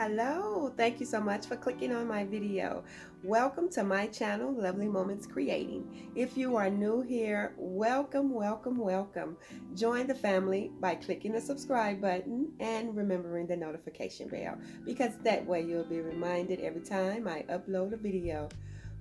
Hello, thank you so much for clicking on my video. Welcome to my channel, Lovely Moments Creating. If you are new here, welcome, welcome, welcome. Join the family by clicking the subscribe button and remembering the notification bell because that way you'll be reminded every time I upload a video.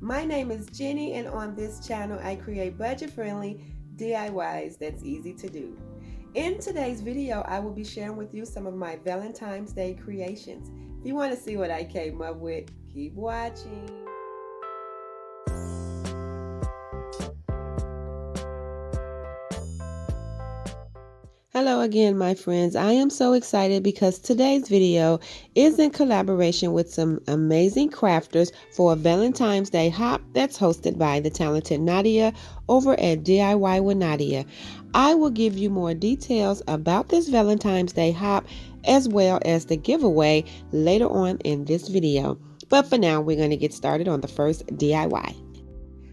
My name is Jenny, and on this channel I create budget-friendly DIYs that's easy to do. In today's video, I will be sharing with you some of my Valentine's Day creations. If you want to see what I came up with, keep watching. Hello again, my friends. I am so excited because today's video is in collaboration with some amazing crafters for a Valentine's Day hop that's hosted by the talented Nadia over at DIY with Nadia. I will give you more details about this Valentine's Day hop as well as the giveaway later on in this video. But for now, we're going to get started on the first DIY.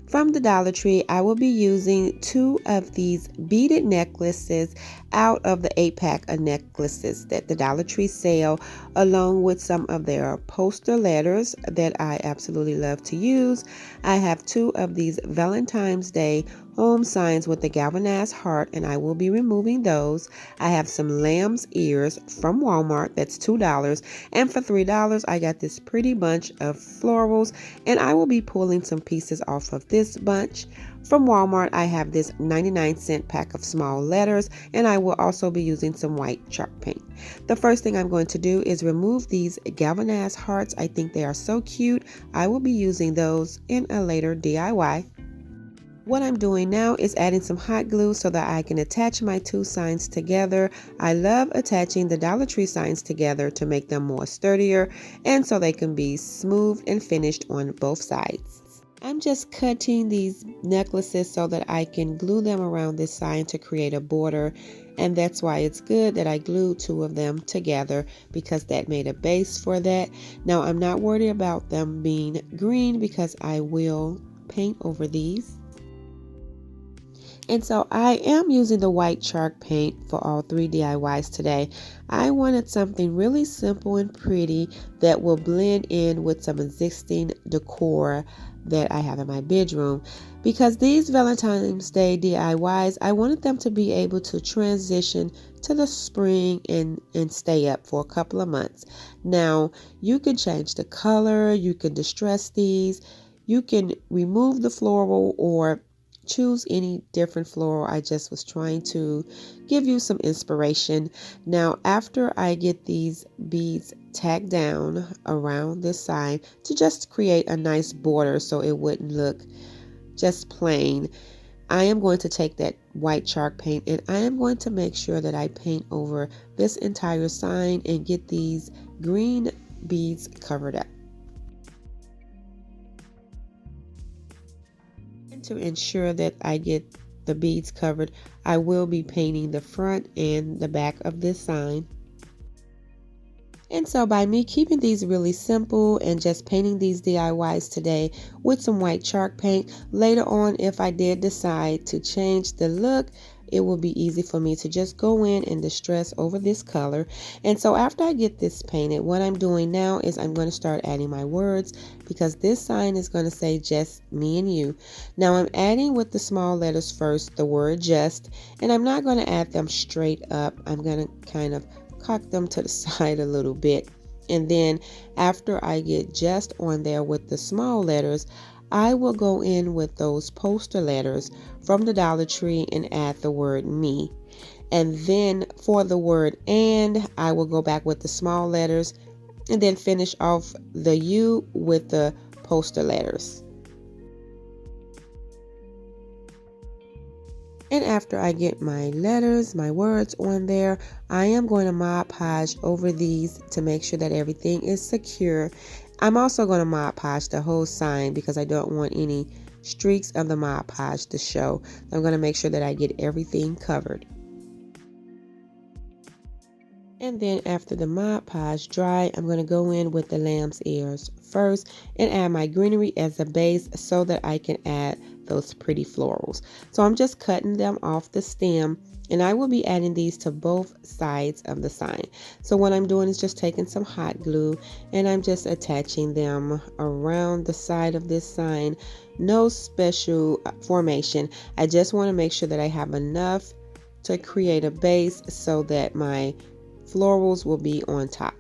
From the Dollar Tree, I will be using 2 of these beaded necklaces out of the 8-pack of necklaces that the Dollar Tree sell, along with some of their poster letters that I absolutely love to use. I have 2 of these Valentine's Day home signs with the galvanized heart, and I will be removing those. I have some lamb's ears from Walmart, that's $2, and for $3 I got this pretty bunch of florals, and I will be pulling some pieces off of this bunch. From Walmart, I have this 99-cent pack of small letters, and I will also be using some white chalk paint. The first thing I'm going to do is remove these galvanized hearts. I think they are so cute. I will be using those in a later DIY. What I'm doing now is adding some hot glue so that I can attach my 2 signs together. I love attaching the Dollar Tree signs together to make them more sturdier and so they can be smoothed and finished on both sides. I'm just cutting these necklaces so that I can glue them around this sign to create a border, and that's why it's good that I glued 2 of them together because that made a base for that. Now I'm not worried about them being green because I will paint over these. And so I am using the white chalk paint for all 3 DIYs today. I wanted something really simple and pretty that will blend in with some existing decor that I have in my bedroom. Because these Valentine's Day DIYs, I wanted them to be able to transition to the spring and stay up for a couple of months. Now, you can change the color, you can distress these, you can remove the floral or choose any different floral. I just was trying to give you some inspiration. Now, after I get these beads tacked down around this sign to just create a nice border so it wouldn't look just plain, I am going to take that white chalk paint and I am going to make sure that I paint over this entire sign and get these green beads covered up. To ensure that I get the beads covered, I will be painting the front and the back of this sign. And so by me keeping these really simple and just painting these DIYs today with some white chalk paint, later on if I did decide to change the look, it will be easy for me to just go in and distress over this color. And so after I get this painted, what I'm doing now is I'm going to start adding my words because this sign is going to say just me and you. Now I'm adding with the small letters first the word just, and I'm not going to add them straight up. I'm going to kind of cock them to the side a little bit. And then after I get just on there with the small letters, I will go in with those poster letters from the Dollar Tree and add the word me. And then for the word and, I will go back with the small letters and then finish off the you with the poster letters. And after I get my letters, my words on there, I am going to Mod Podge over these to make sure that everything is secure. I'm also going to Mod Podge the whole sign because I don't want any streaks of the Mod Podge to show. I'm going to make sure that I get everything covered. And then after the Mod Podge dry, I'm going to go in with the lamb's ears first and add my greenery as a base so that I can add those pretty florals. So I'm just cutting them off the stem And I will be adding these to both sides of the sign. So what I'm doing is just taking some hot glue and I'm just attaching them around the side of this sign. No special formation. I just want to make sure that I have enough to create a base so that my florals will be on top.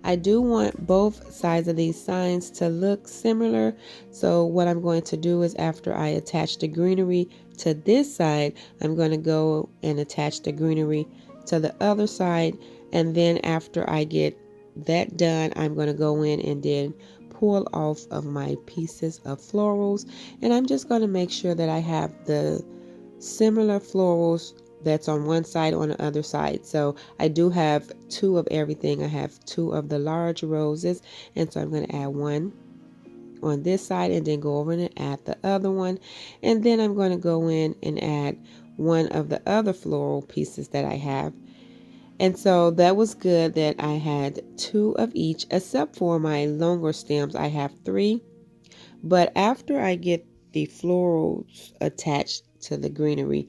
I do want both sides of these signs to look similar. So what I'm going to do is after I attach the greenery to this side, I'm going to go and attach the greenery to the other side. And then after I get that done, I'm going to go in and then pull off of my pieces of florals. And I'm just going to make sure that I have the similar florals that's on one side on the other side. So I do have two of everything. I have two of the large roses, and so I'm going to add one on this side and then go over and add the other one, and then I'm going to go in and add one of the other floral pieces that I have. And so that was good that I had two of each, except for my longer stems I have three. But after I get the florals attached to the greenery,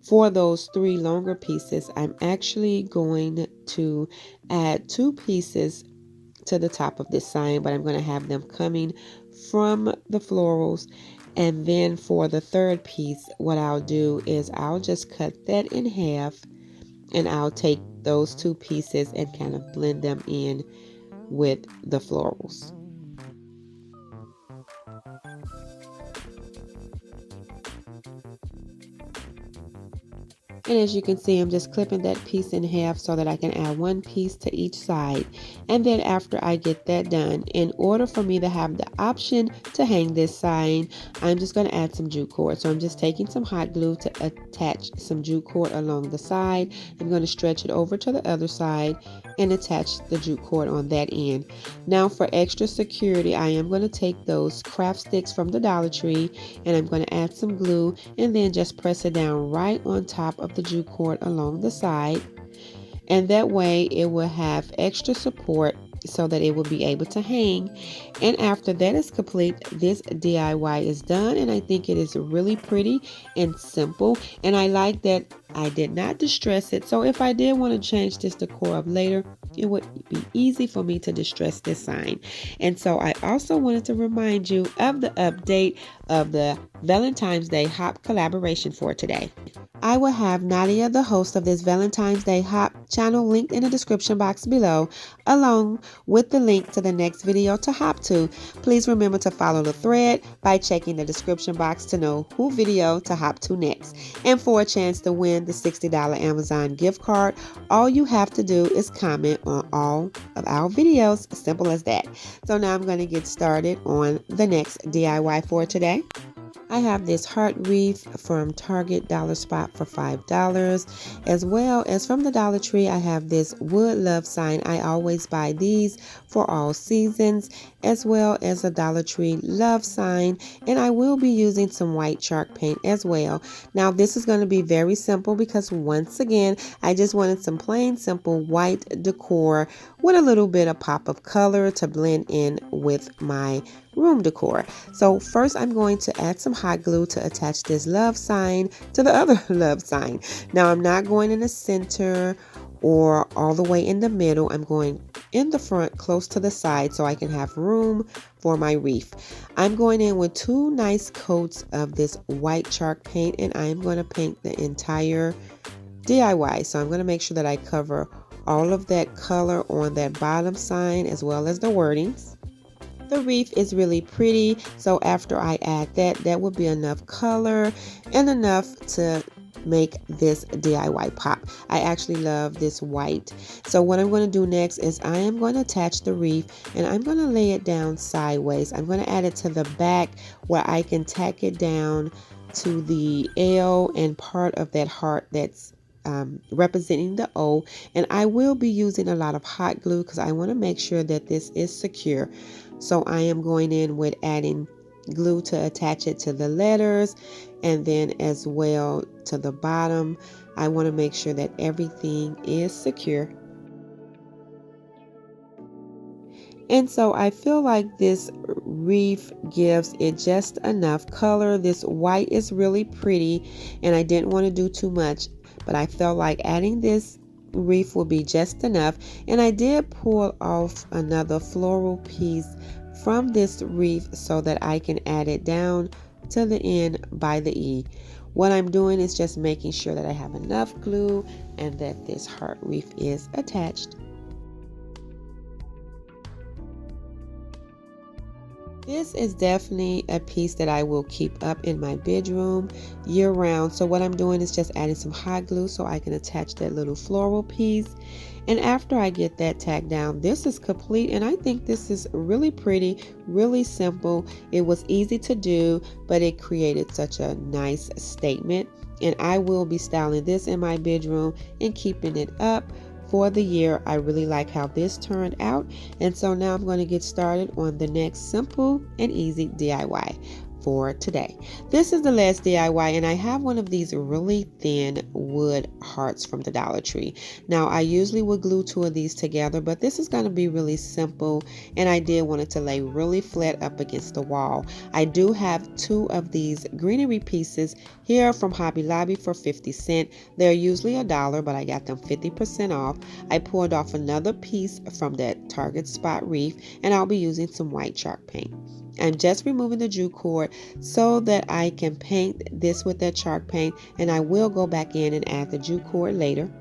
for those three longer pieces, I'm actually going to add two pieces to the top of this sign, but I'm going to have them coming from the florals. And then for the third piece, what I'll do is I'll just cut that in half and I'll take those two pieces and kind of blend them in with the florals. And as you can see, I'm just clipping that piece in half so that I can add one piece to each side. And then after I get that done, in order for me to have the option to hang this sign, I'm just going to add some jute cord. So I'm just taking some hot glue to attach some jute cord along the side. I'm going to stretch it over to the other side and attach the jute cord on that end. Now for extra security, I am going to take those craft sticks from the Dollar Tree and I'm going to add some glue and then just press it down right on top of the jute cord along the side, and that way it will have extra support so that it will be able to hang. And after that is complete, this DIY is done, and I think it is really pretty and simple, and I like that I did not distress it. So if I did want to change this decor up later, it would be easy for me to distress this sign. And so I also wanted to remind you of the update of the Valentine's Day Hop collaboration for today. I will have Nadia, the host of this Valentine's Day Hop channel, linked in the description box below, along with the link to the next video to hop to. Please remember to follow the thread by checking the description box to know who video to hop to next. And for a chance to win the $60 Amazon gift card, all you have to do is comment on all of our videos. Simple as that. So now I'm going to get started on the next DIY for today. I have this heart wreath from Target Dollar Spot for $5, as well as from the Dollar Tree. I have this wood love sign. I always buy these for all seasons, as well as a Dollar Tree love sign, and I will be using some white chalk paint as well. Now this is going to be very simple because once again I just wanted some plain simple white decor with a little bit of pop of color to blend in with my room decor. So first I'm going to add some hot glue to attach this love sign to the other love sign. Now I'm not going in the center or all the way in the middle. I'm going in the front close to the side so I can have room for my wreath. I'm going in with two nice coats of this white chalk paint and I'm going to paint the entire DIY. So I'm going to make sure that I cover all of that color on that bottom sign as well as the wordings. The wreath is really pretty, so after I add that, that will be enough color and enough to make this DIY pop. I actually love this white. So what I'm going to do next is I am going to attach the wreath and I'm going to lay it down sideways. I'm going to add it to the back where I can tack it down to the L and part of that heart that's representing the O. And I will be using a lot of hot glue because I want to make sure that this is secure. So I am going in with adding glue to attach it to the letters and then as well to the bottom. I want to make sure that everything is secure. And so I feel like this wreath gives it just enough color. This white is really pretty and I didn't want to do too much, but I felt like adding this wreath will be just enough. And I did pull off another floral piece from this wreath so that I can add it down to the end by the E. What I'm doing is just making sure that I have enough glue and that this heart wreath is attached. This is definitely a piece that I will keep up in my bedroom year round. So what I'm doing is just adding some hot glue so I can attach that little floral piece. And after I get that tacked down, this is complete, and I think this is really pretty, really simple. It was easy to do, but it created such a nice statement. And I will be styling this in my bedroom and keeping it up for the year. I really like how this turned out, and so now I'm going to get started on the next simple and easy DIY for today. This is the last DIY, and I have one of these really thin wood hearts from the Dollar Tree. Now I usually would glue two of these together, but this is going to be really simple, and I did want it to lay really flat up against the wall. I do have two of these greenery pieces here from Hobby Lobby for 50 cents. They're usually $1, but I got them 50% off. I poured off another piece from that Target spot wreath, and I'll be using some white chalk paint. I'm just removing the jute cord so that I can paint this with that chalk paint, and I will go back in and add the jute cord later.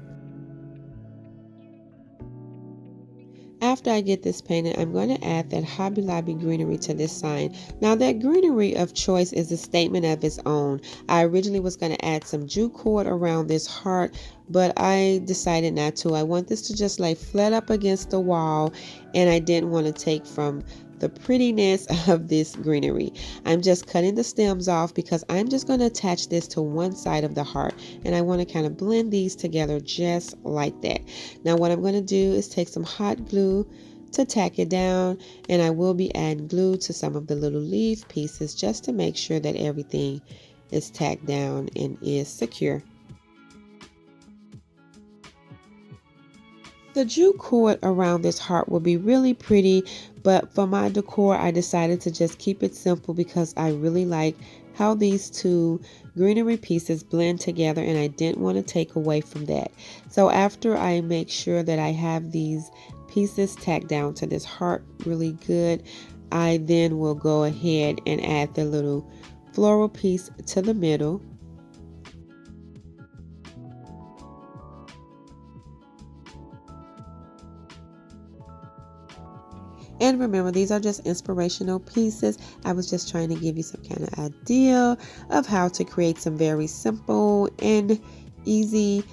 After I get this painted, I'm going to add that Hobby Lobby greenery to this sign. Now that greenery of choice is a statement of its own. I originally was going to add some jute cord around this heart, but I decided not to. I want this to just lay flat up against the wall, and I didn't want to take from the prettiness of this greenery. I'm just cutting the stems off because I'm just going to attach this to one side of the heart, and I want to kind of blend these together just like that. Now what I'm going to do is take some hot glue to tack it down, and I will be adding glue to some of the little leaf pieces just to make sure that everything is tacked down and is secure. The jute cord around this heart will be really pretty, but for my decor I decided to just keep it simple because I really like how these two greenery pieces blend together, and I didn't want to take away from that. So after I make sure that I have these pieces tacked down to this heart really good, I then will go ahead and add the little floral piece to the middle. And remember, these are just inspirational pieces. I was just trying to give you some kind of idea of how to create some very simple and easy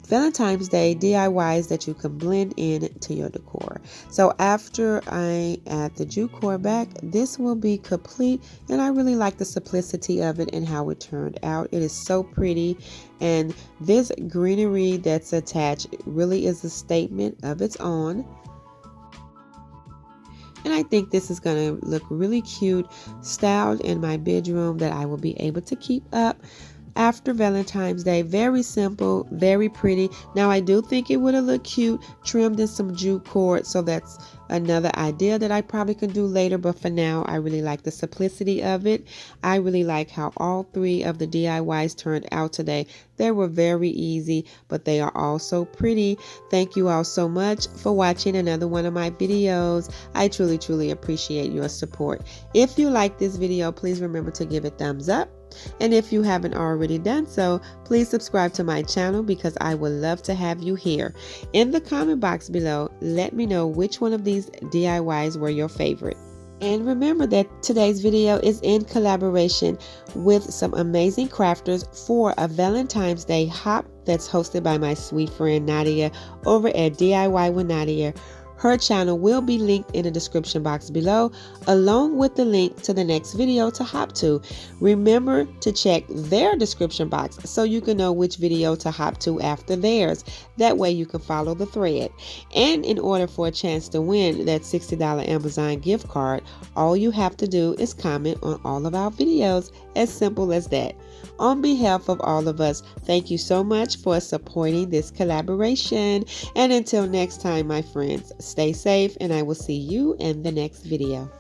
Valentine's Day DIYs that you can blend in to your decor. So after I add the jute cord back, this will be complete, and I really like the simplicity of it and how it turned out. It is so pretty, and this greenery that's attached really is a statement of its own. And I think this is going to look really cute, styled in my bedroom, that I will be able to keep up after Valentine's Day. Very simple, very pretty. Now I do think it would have looked cute trimmed in some jute cord, so that's another idea that I probably could do later, but for now I really like the simplicity of it. I really like how all three of the DIYs turned out today. They were very easy, but they are all so pretty. Thank you all so much for watching another one of my videos. I truly appreciate your support. If you like this video, please remember to give it thumbs up. And if you haven't already done so, please subscribe to my channel because I would love to have you here. In the comment box below, let me know which one of these DIYs were your favorite. And remember that today's video is in collaboration with some amazing crafters for a Valentine's Day hop that's hosted by my sweet friend Nadia over at DIY with Nadia. Her channel will be linked in the description box below, along with the link to the next video to hop to. Remember to check their description box so you can know which video to hop to after theirs. That way you can follow the thread. And in order for a chance to win that $60 Amazon gift card, all you have to do is comment on all of our videos. As simple as that. On behalf of all of us, thank you so much for supporting this collaboration. And until next time, my friends, Stay safe, and I will see you in the next video.